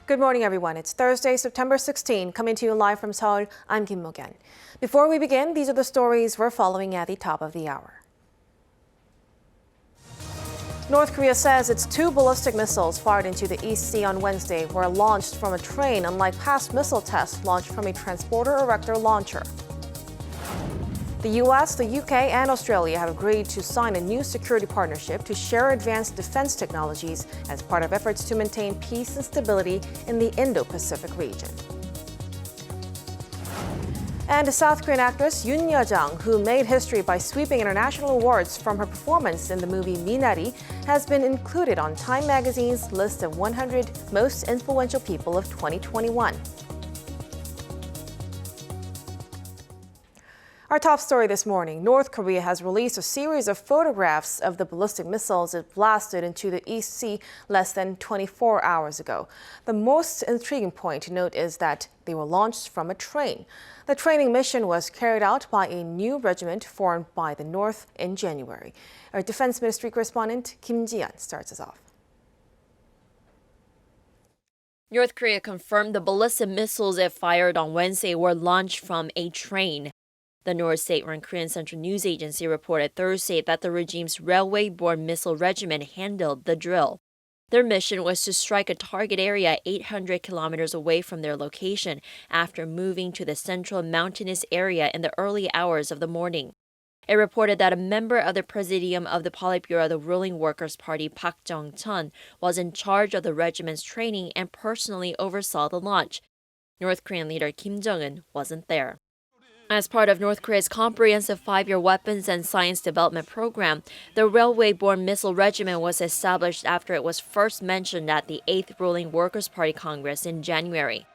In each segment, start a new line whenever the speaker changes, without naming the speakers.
Good morning, everyone. It's Thursday, September 16, coming to you live from Seoul. I'm Kim Mo-kyeon. Before we begin, these are the stories we're following at the top of the hour. North Korea says its 2 ballistic missiles fired into the East Sea on Wednesday were launched from a train, unlike past missile tests launched from a transporter erector launcher. The U.S., the U.K., and Australia have agreed to sign a new security partnership to share advanced defense technologies as part of efforts to maintain peace and stability in the Indo-Pacific region. And South Korean actress Youn Yajang, who made history by sweeping international awards from her performance in the movie Minari, has been included on Time magazine's list of 100 most influential people of 2021. Our top story this morning, North Korea has released a series of photographs of the ballistic missiles it blasted into the East Sea less than 24 hours ago. The most intriguing point to note is that they were launched from a train. The training mission was carried out by a new regiment formed by the North in January. Our Defense Ministry correspondent Kim Ji-yeon starts us off.
North Korea confirmed the ballistic missiles it fired on Wednesday were launched from a train. The North state-run Korean Central News Agency reported Thursday that the regime's railway-borne missile regiment handled the drill. Their mission was to strike a target area 800 kilometers away from their location after moving to the central mountainous area in the early hours of the morning. It reported that a member of the Presidium of the Politburo of the ruling Workers' Party, Park Jung-chun, was in charge of the regiment's training and personally oversaw the launch. North Korean leader Kim Jong-un wasn't there. As part of North Korea's comprehensive 5-year weapons and science development program, the railway-borne missile regiment was established after it was first mentioned at the 8th ruling Workers' Party Congress in January.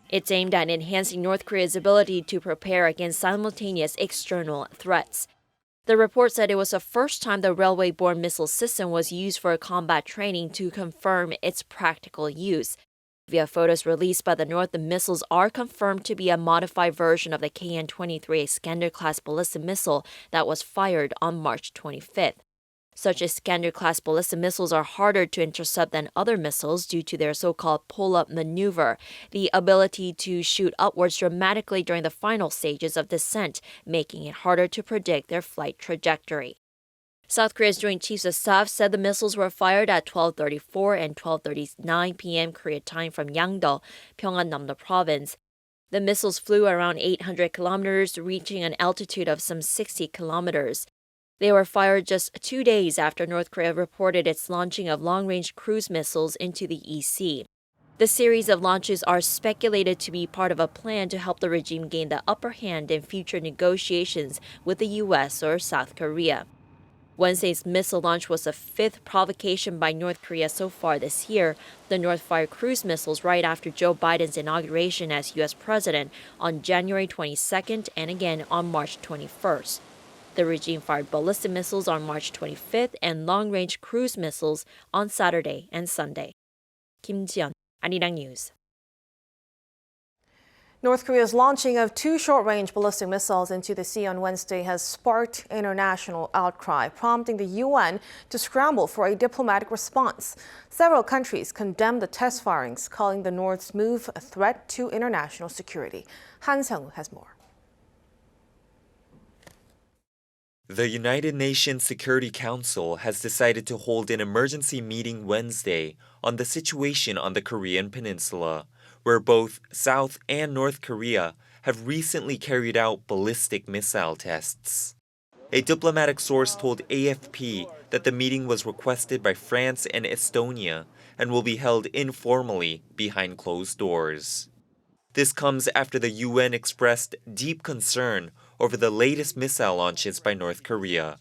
It's aimed at enhancing North Korea's ability to prepare against simultaneous external threats. The report said it was the first time the railway-borne missile system was used for combat training to confirm its practical use. Via photos released by the North, the missiles are confirmed to be a modified version of the KN-23 Iskander-class ballistic missile that was fired on March 25th. Such Iskander-class ballistic missiles are harder to intercept than other missiles due to their so-called pull-up maneuver, the ability to shoot upwards dramatically during the final stages of descent, making it harder to predict their flight trajectory. South Korea's Joint Chiefs of Staff said the missiles were fired at 12:34 and 12:39 p.m. Korea time from Yangdo, Pyeongan-namdo province. The missiles flew around 800 kilometers, reaching an altitude of some 60 kilometers. They were fired just 2 days after North Korea reported its launching of long-range cruise missiles into the East Sea. The series of launches are speculated to be part of a plan to help the regime gain the upper hand in future negotiations with the U.S. or South Korea. Wednesday's missile launch was the 5th provocation by North Korea so far this year. The North fired cruise missiles right after Joe Biden's inauguration as U.S. president on January 22nd and again on March 21st. The regime fired ballistic missiles on March 25th and long-range cruise missiles on Saturday and Sunday. Kim Ji-yeon, Arirang News.
North Korea's launching of 2 short-range ballistic missiles into the sea on Wednesday has sparked international outcry, prompting the UN to scramble for a diplomatic response. Several countries condemned the test firings, calling the North's move a threat to international security. Han Seung has more.
The United Nations Security Council has decided to hold an emergency meeting Wednesday on the situation on the Korean peninsula, where both South and North Korea have recently carried out ballistic missile tests. A diplomatic source told AFP that the meeting was requested by France and Estonia and will be held informally behind closed doors. This comes after the UN expressed deep concern over the latest missile launches by North Korea.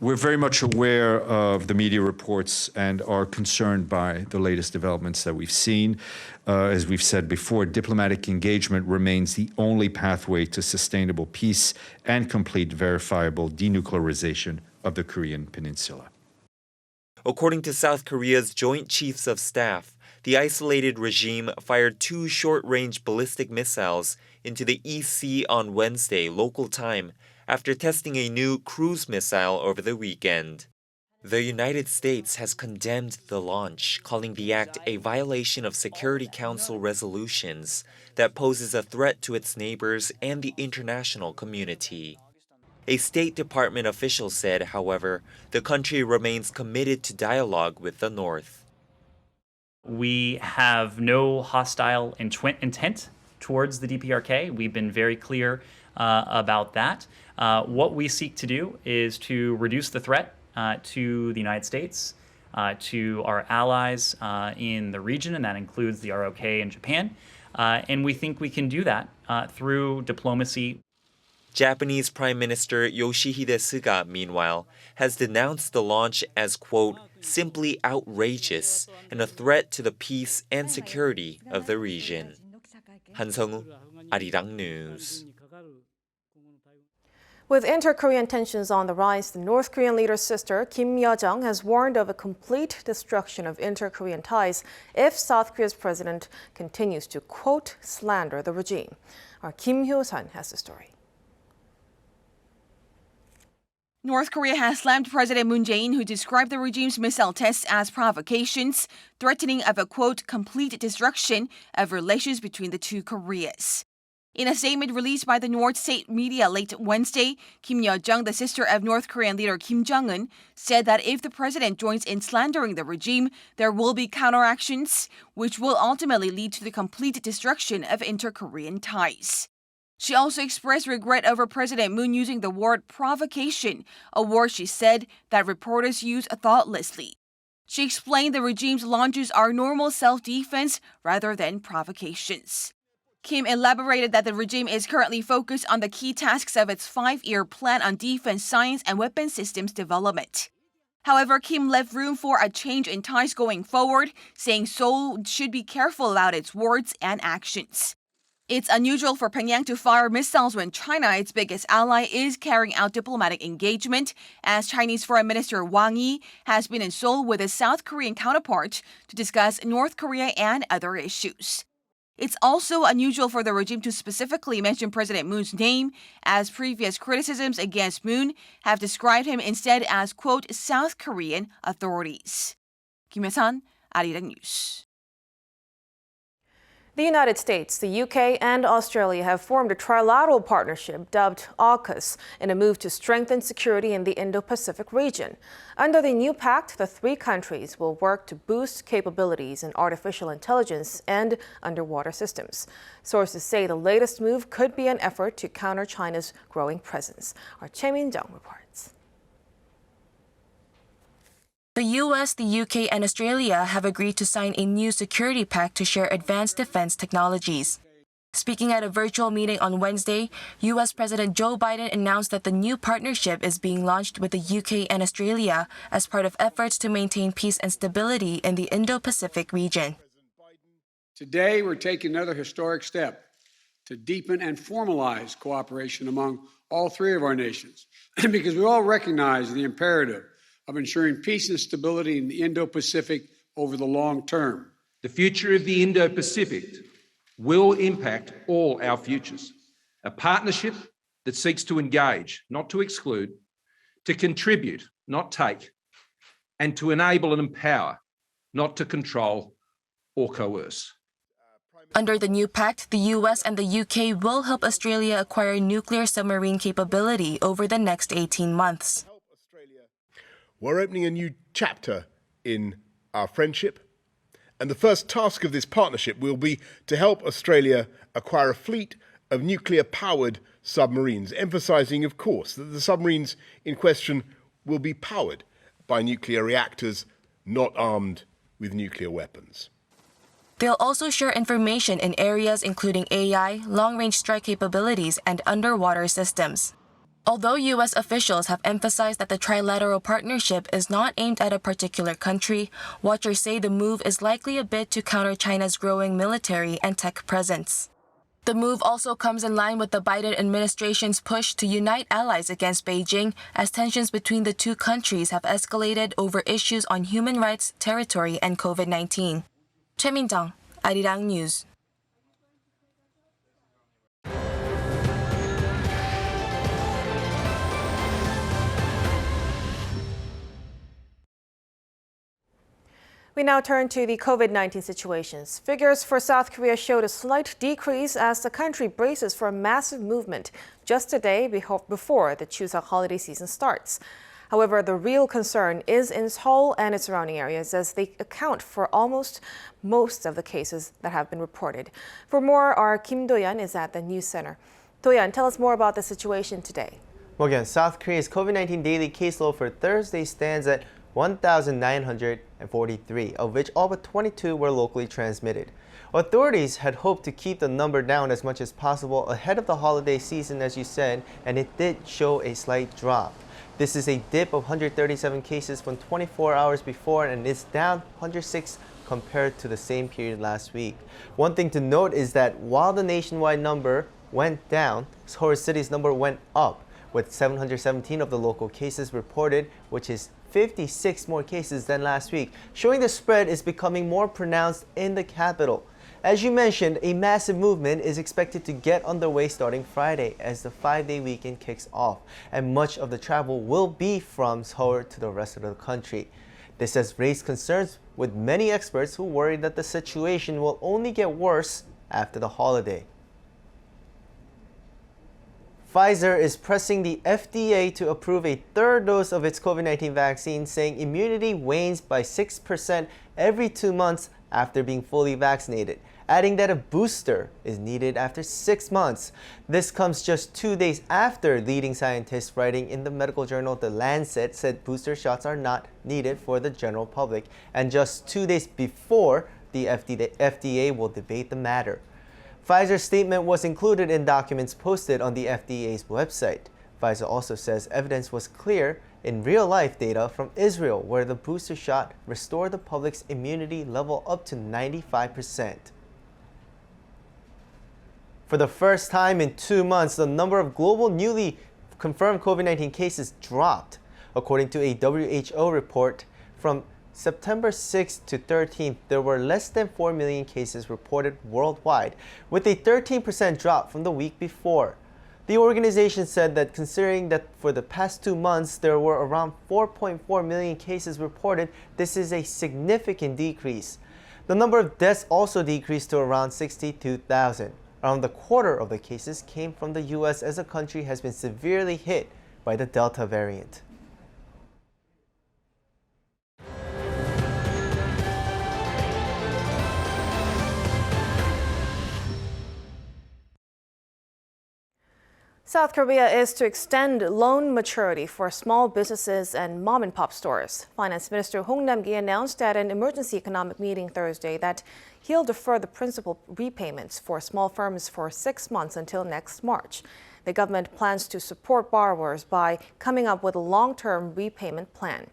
We're very much aware of the media reports and are concerned by the latest developments that we've seen. As we've said before, diplomatic engagement remains the only pathway to sustainable peace and complete verifiable denuclearization of the Korean peninsula.
According to South Korea's Joint Chiefs of Staff, the isolated regime fired 2 short-range ballistic missiles into the East Sea on Wednesday local time after testing a new cruise missile over the weekend. The United States has condemned the launch, calling the act a violation of Security Council resolutions that poses a threat to its neighbors and the international community. A State Department official said, however, the country remains committed to dialogue with the North.
We have no hostile intent towards the DPRK. We've been very clear about that. What we seek to do is to reduce the threat to the United States, to our allies in the region, and that includes the ROK and Japan. And we think we can do that through diplomacy.
Japanese Prime Minister Yoshihide Suga, meanwhile, has denounced the launch as, quote, simply outrageous and a threat to the peace and security of the region. 한성우, Arirang News.
With inter-Korean tensions on the rise, the North Korean leader's sister, Youn Yajang, has warned of a complete destruction of inter-Korean ties if South Korea's president continues to, quote, slander the regime. Our Kim Hyo-sun has the story.
North Korea has slammed President Moon Jae-in, who described the regime's missile tests as provocations, threatening of a, quote, complete destruction of relations between the two Koreas. In a statement released by the North State media late Wednesday, Youn Yuh-jung, the sister of North Korean leader Kim Jong-un, said that if the president joins in slandering the regime, there will be counteractions, which will ultimately lead to the complete destruction of inter-Korean ties. She also expressed regret over President Moon using the word provocation, a word she said that reporters use thoughtlessly. She explained the regime's launches are normal self-defense rather than provocations. Kim elaborated that the regime is currently focused on the key tasks of its 5-year plan on defense science and weapon systems development. However, Kim left room for a change in ties going forward, saying Seoul should be careful about its words and actions. It's unusual for Pyongyang to fire missiles when China, its biggest ally, is carrying out diplomatic engagement, as Chinese Foreign Minister Wang Yi has been in Seoul with his South Korean counterpart to discuss North Korea and other issues. It's also unusual for the regime to specifically mention President Moon's name, as previous criticisms against Moon have described him instead as, quote, South Korean authorities. Kim Hyo-sun, Arirang News.
The United States, the UK, and Australia have formed a trilateral partnership dubbed AUKUS in a move to strengthen security in the Indo-Pacific region. Under the new pact, the three countries will work to boost capabilities in artificial intelligence and underwater systems. Sources say the latest move could be an effort to counter China's growing presence. Our Choi Min-jung reports.
The US, the UK, and Australia have agreed to sign a new security pact to share advanced defense technologies. Speaking at a virtual meeting on Wednesday, US President Joe Biden announced that the new partnership is being launched with the UK and Australia as part of efforts to maintain peace and stability in the Indo-Pacific region.
Today, we're taking another historic step to deepen and formalize cooperation among all three of our nations, because we all recognize the imperative of ensuring peace and stability in the Indo-Pacific over the long term.
The future of the Indo-Pacific will impact all our futures. A partnership that seeks to engage, not to exclude, to contribute, not take, and to enable and empower, not to control or coerce.
Under the new pact, the US and the UK will help Australia acquire nuclear submarine capability over the next 18 months.
We're opening a new chapter in our friendship, and the first task of this partnership will be to help Australia acquire a fleet of nuclear-powered submarines, emphasising, of course, that the submarines in question will be powered by nuclear reactors, not armed with nuclear weapons.
They'll also share information in areas including AI, long-range strike capabilities, and underwater systems. Although U.S. officials have emphasized that the trilateral partnership is not aimed at a particular country, watchers say the move is likely a bit to counter China's growing military and tech presence. The move also comes in line with the Biden administration's push to unite allies against Beijing, as tensions between the two countries have escalated over issues on human rights, territory, and COVID-19. Choi Min-jung, Arirang News.
We now turn to the COVID-19 situations. Figures for South Korea showed a slight decrease as the country braces for a massive movement just a day before the Chuseok holiday season starts. However, the real concern is in Seoul and its surrounding areas, as they account for almost most of the cases that have been reported. For more, our Kim Do-yeon is at the news center. Do-yeon, tell us more about the situation today.
Well, again, South Korea's COVID-19 daily caseload for Thursday stands at 1,943, of which all but 22 were locally transmitted. Authorities had hoped to keep the number down as much as possible ahead of the holiday season, as you said, and it did show a slight drop. This is a dip of 137 cases from 24 hours before, and it's down 106 compared to the same period last week. One thing to note is that while the nationwide number went down, Seoul City's number went up, with 717 of the local cases reported, which is 56 more cases than last week, showing the spread is becoming more pronounced in the capital. As you mentioned, a massive movement is expected to get underway starting Friday as the 5-day weekend kicks off, and much of the travel will be from Seoul to the rest of the country. This has raised concerns with many experts who worry that the situation will only get worse after the holiday. Pfizer is pressing the FDA to approve a third dose of its COVID-19 vaccine, saying immunity wanes by 6% every 2 months after being fully vaccinated, adding that a booster is needed after 6 months. This comes just 2 days after leading scientists writing in the medical journal The Lancet said booster shots are not needed for the general public, and just 2 days before the FDA will debate the matter. Pfizer's statement was included in documents posted on the FDA's website. Pfizer also says evidence was clear in real-life data from Israel, where the booster shot restored the public's immunity level up to 95%. For the first time in 2 months, the number of global newly confirmed COVID-19 cases dropped. According to a WHO report, from September 6th to 13th, there were less than 4 million cases reported worldwide, with a 13% drop from the week before. The organization said that considering that for the past 2 months there were around 4.4 million cases reported, this is a significant decrease. The number of deaths also decreased to around 62,000. Around a quarter of the cases came from the US, as the country has been severely hit by the Delta variant.
South Korea is to extend loan maturity for small businesses and mom-and-pop stores. Finance Minister Hong Nam-ki announced at an emergency economic meeting Thursday that he'll defer the principal repayments for small firms for 6 months until next March. The government plans to support borrowers by coming up with a long-term repayment plan.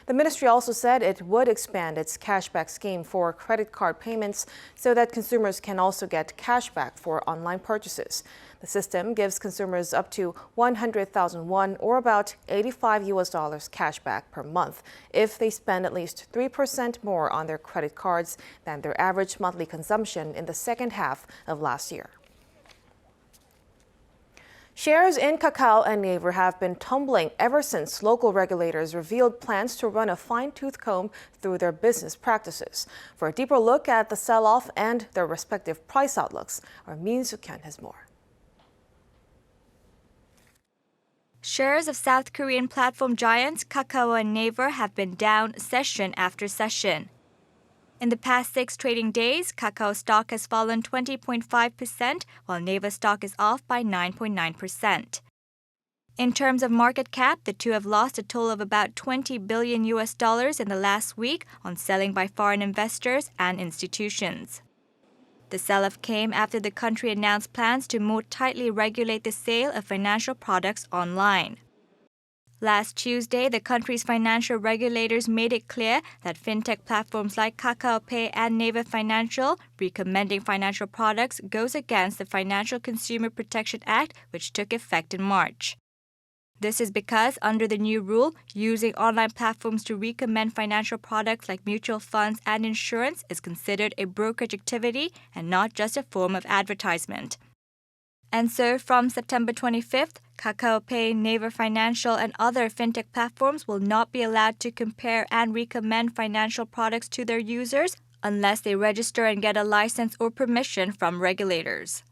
The ministry also said it would expand its cashback scheme for credit card payments so that consumers can also get cashback for online purchases. The system gives consumers up to 100,000 won, or about $85 cashback per month if they spend at least 3% more on their credit cards than their average monthly consumption in the second half of last year. Shares in Kakao and Naver have been tumbling ever since local regulators revealed plans to run a fine-tooth comb through their business practices. For a deeper look at the sell-off and their respective price outlooks, our Min Soo-kyun has more.
Shares of South Korean platform giants Kakao and Naver have been down session after session. In the past 6 trading days, Kakao stock has fallen 20.5%, while Naver stock is off by 9.9%. In terms of market cap, the two have lost a total of about $20 billion in the last week on selling by foreign investors and institutions. The sell-off came after the country announced plans to more tightly regulate the sale of financial products online. Last Tuesday, the country's financial regulators made it clear that fintech platforms like Kakao Pay and Naver Financial recommending financial products goes against the Financial Consumer Protection Act, which took effect in March. This is because, under the new rule, using online platforms to recommend financial products like mutual funds and insurance is considered a brokerage activity and not just a form of advertisement. And so, from September 25th, Kakao Pay, Naver Financial, and other fintech platforms will not be allowed to compare and recommend financial products to their users unless they register and get a license or permission from regulators.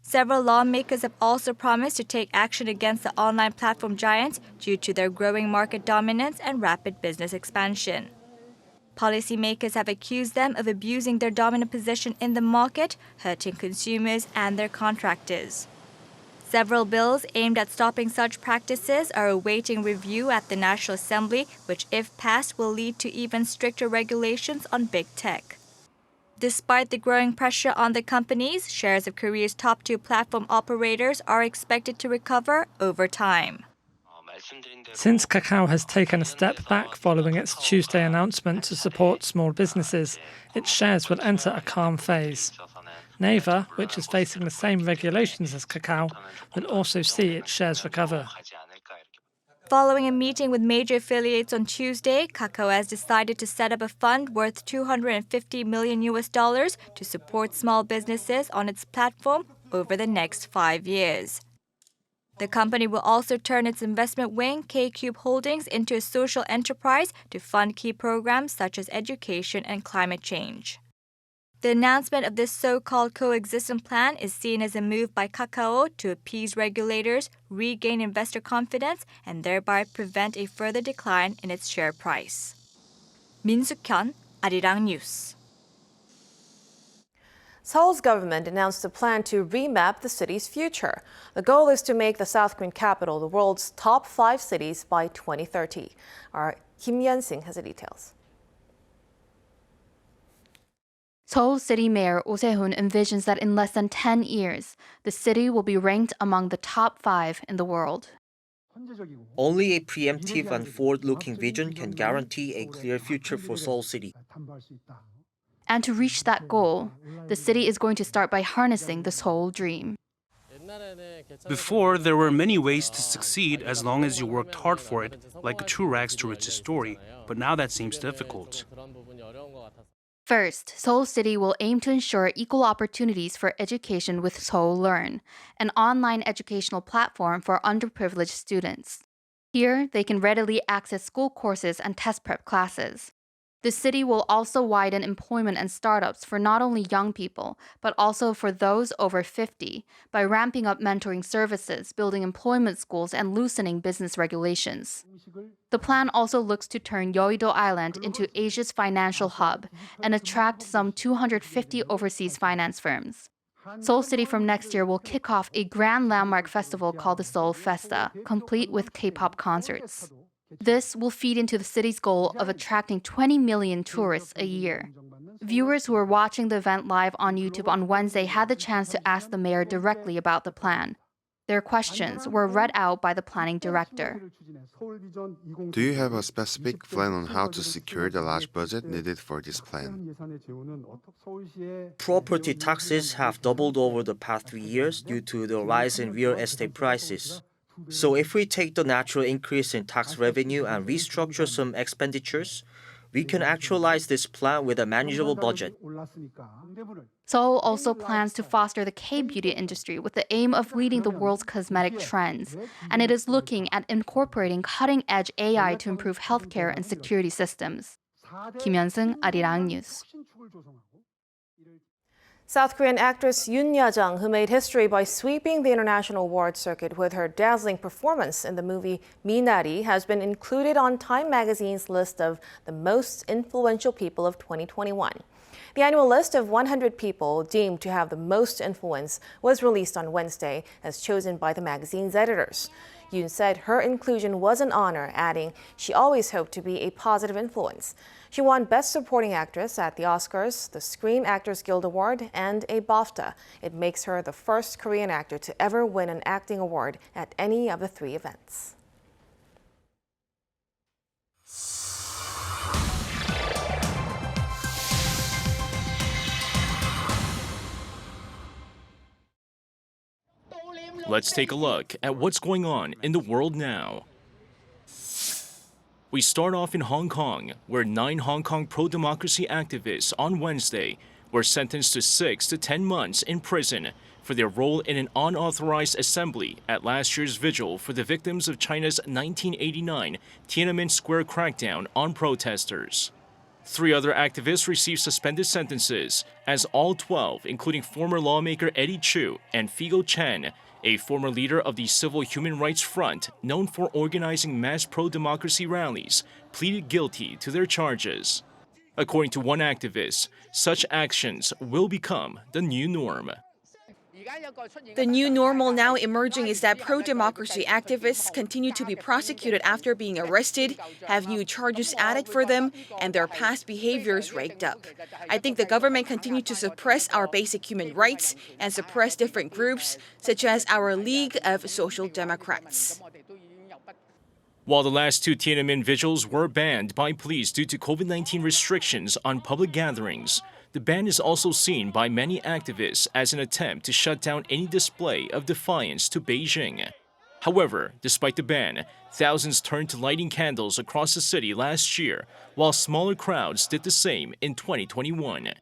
Several lawmakers have also promised to take action against the online platform giants due to their growing market dominance and rapid business expansion. Policymakers have accused them of abusing their dominant position in the market, hurting consumers and their contractors. Several bills aimed at stopping such practices are awaiting review at the National Assembly, which, if passed, will lead to even stricter regulations on big tech. Despite the growing pressure on the companies, shares of Korea's top two platform operators are expected to recover over time.
Since Kakao has taken a step back following its Tuesday announcement to support small businesses, its shares will enter a calm phase. Naver, which is facing the same regulations as Kakao, will also see its shares recover.
Following a meeting with major affiliates on Tuesday, Kakao has decided to set up a fund worth $250 million to support small businesses on its platform over the next 5 years. The company will also turn its investment wing, K-Cube Holdings, into a social enterprise to fund key programs such as education and climate change. The announcement of this so-called coexistence plan is seen as a move by Kakao to appease regulators, regain investor confidence, and thereby prevent a further decline in its share price. Min Suk-hyun, Arirang News.
Seoul's government announced a plan to remap the city's future. The goal is to make the South Korean capital the world's top 5 cities by 2030. Our Kim Yeon-sing has the details.
Seoul City Mayor Oh Se-hoon envisions that in less than 10 years, the city will be ranked among the top 5 in the world.
Only a preemptive and forward-looking vision can guarantee a clear future for Seoul City.
And to reach that goal, the city is going to start by harnessing the Seoul dream.
Before, there were many ways to succeed as long as you worked hard for it, like a true rags to riches story, but now that seems difficult.
First, Seoul City will aim to ensure equal opportunities for education with Seoul Learn, an online educational platform for underprivileged students. Here, they can readily access school courses and test prep classes. The city will also widen employment and startups for not only young people, but also for those over 50 by ramping up mentoring services, building employment schools, and loosening business regulations. The plan also looks to turn Yeouido Island into Asia's financial hub and attract some 250 overseas finance firms. Seoul City from next year will kick off a grand landmark festival called the Seoul Festa, complete with K-pop concerts. This will feed into the city's goal of attracting 20 million tourists a year. Viewers who were watching the event live on YouTube on Wednesday had the chance to ask the mayor directly about the plan. Their questions were read out by the planning director.
Do you have a specific plan on how to secure the large budget needed for this plan?
Property taxes have doubled over the past 3 years due to the rise in real estate prices. So if we take the natural increase in tax revenue and restructure some expenditures, we can actualize this plan with a manageable budget.
Seoul also plans to foster the K-beauty industry with the aim of leading the world's cosmetic trends, and it is looking at incorporating cutting-edge AI to improve healthcare and security systems. Kim Yeon-sung, Arirang News.
South Korean actress Yoon Yajang, who made history by sweeping the international award circuit with her dazzling performance in the movie Minari, has been included on Time magazine's list of the most influential people of 2021. The annual list of 100 people deemed to have the most influence was released on Wednesday, as chosen by the magazine's editors. Yoon said her inclusion was an honor, adding she always hoped to be a positive influence. She won Best Supporting Actress at the Oscars, the Screen Actors Guild Award, and a BAFTA. It makes her the first Korean actor to ever win an acting award at any of the 3 events.
Let's take a look at what's going on in the world now. We start off in Hong Kong, where 9 Hong Kong pro-democracy activists on Wednesday were sentenced to 6 to 10 months in prison for their role in an unauthorized assembly at last year's vigil for the victims of China's 1989 Tiananmen Square crackdown on protesters. 3 other activists received suspended sentences, as all 12, including former lawmaker Eddie Chu and Figo Chen, a former leader of the Civil Human Rights Front known for organizing mass pro-democracy rallies, pleaded guilty to their charges. According to one activist, such actions will become the new norm.
The new normal now emerging is that pro-democracy activists continue to be prosecuted after being arrested, have new charges added for them, and their past behaviors raked up. I think the government continues to suppress our basic human rights and suppress different groups, such as our League of Social Democrats.
While the last 2 Tiananmen vigils were banned by police due to COVID-19 restrictions on public gatherings, the ban is also seen by many activists as an attempt to shut down any display of defiance to Beijing. However, despite the ban, thousands turned to lighting candles across the city last year, while smaller crowds did the same in 2021.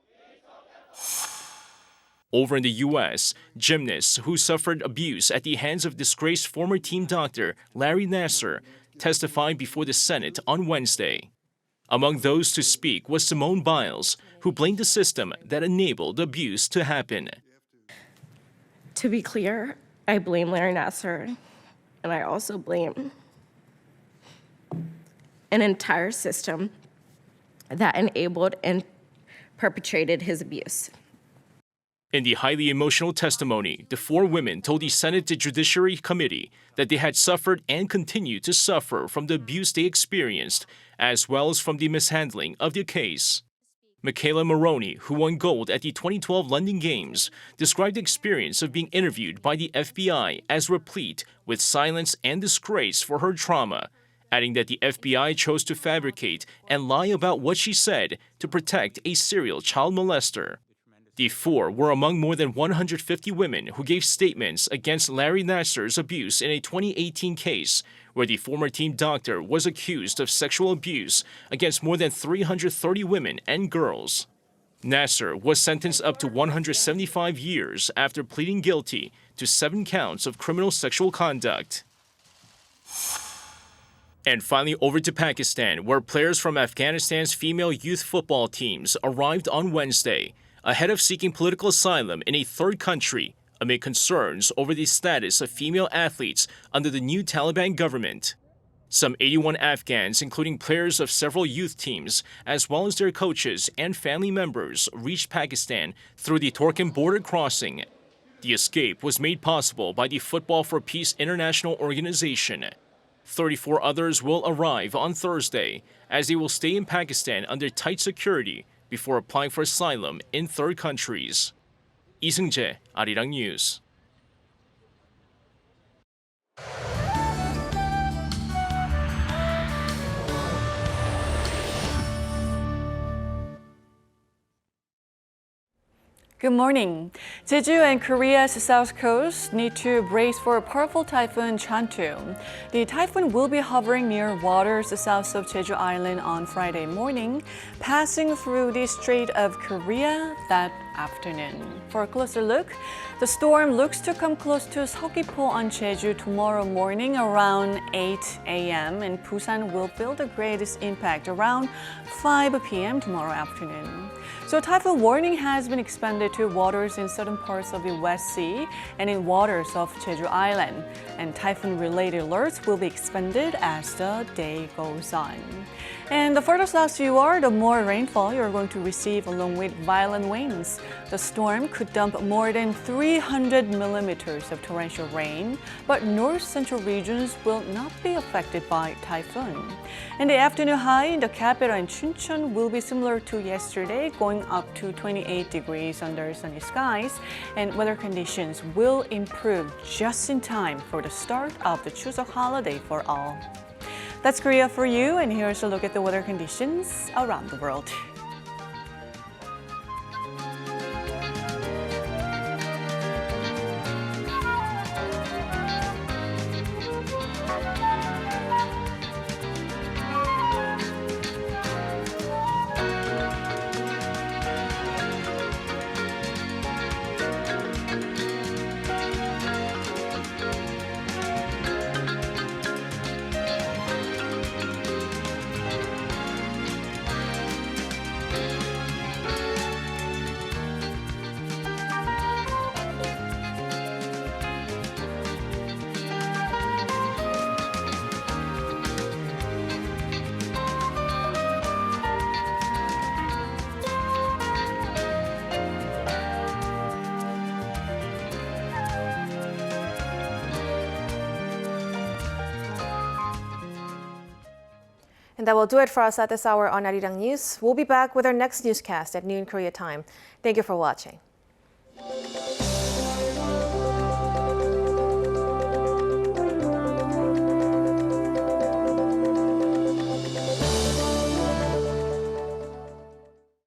Over in the U.S., gymnasts who suffered abuse at the hands of disgraced former team doctor Larry Nassar testified before the Senate on Wednesday. Among those to speak was Simone Biles, who blamed the system that enabled abuse to happen.
To be clear, I blame Larry Nassar, and I also blame an entire system that enabled and perpetrated his abuse.
In the highly emotional testimony, the 4 women told the Senate Judiciary Committee that they had suffered and continue to suffer from the abuse they experienced, as well as from the mishandling of the case. Michaela Maroney, who won gold at the 2012 London Games, described the experience of being interviewed by the FBI as replete with silence and disgrace for her trauma, adding that the FBI chose to fabricate and lie about what she said to protect a serial child molester. The 4 were among more than 150 women who gave statements against Larry Nassar's abuse in a 2018 case where the former team doctor was accused of sexual abuse against more than 330 women and girls. Nassar was sentenced up to 175 years after pleading guilty to 7 counts of criminal sexual conduct. And finally, over to Pakistan, where players from Afghanistan's female youth football teams arrived on Wednesday, ahead of seeking political asylum in a third country amid concerns over the status of female athletes under the new Taliban government. Some 81 Afghans, including players of several youth teams, as well as their coaches and family members, reached Pakistan through the Torkham border crossing. The escape was made possible by the Football for Peace International Organization. 34 others will arrive on Thursday, as they will stay in Pakistan under tight security before applying for asylum in third countries. Lee Seung-jae, Arirang News.
Good morning. Jeju and Korea's south coast need to brace for a powerful typhoon Chantu. The typhoon will be hovering near waters south of Jeju Island on Friday morning, passing through the Strait of Korea that afternoon. For a closer look, the storm looks to come close to Seogwipo on Jeju tomorrow morning around 8 a.m. and Busan will feel the greatest impact around 5 p.m. tomorrow afternoon. So typhoon warning has been expanded to waters in certain parts of the West Sea and in waters of Jeju Island. And typhoon-related alerts will be expanded as the day goes on. And the further south you are, the more rainfall you're going to receive along with violent winds. The storm could dump more than 300 millimeters of torrential rain, but north-central regions will not be affected by typhoon. And the afternoon high in the capital and Chuncheon will be similar to yesterday, going up to 28 degrees under sunny skies, and weather conditions will improve just in time for the start of the Chuseok holiday for all. That's Korea for you, and here's a look at the weather conditions around the world.
And that will do it for us at this hour on Arirang News. We'll be back with our next newscast at noon Korea time. Thank you for watching.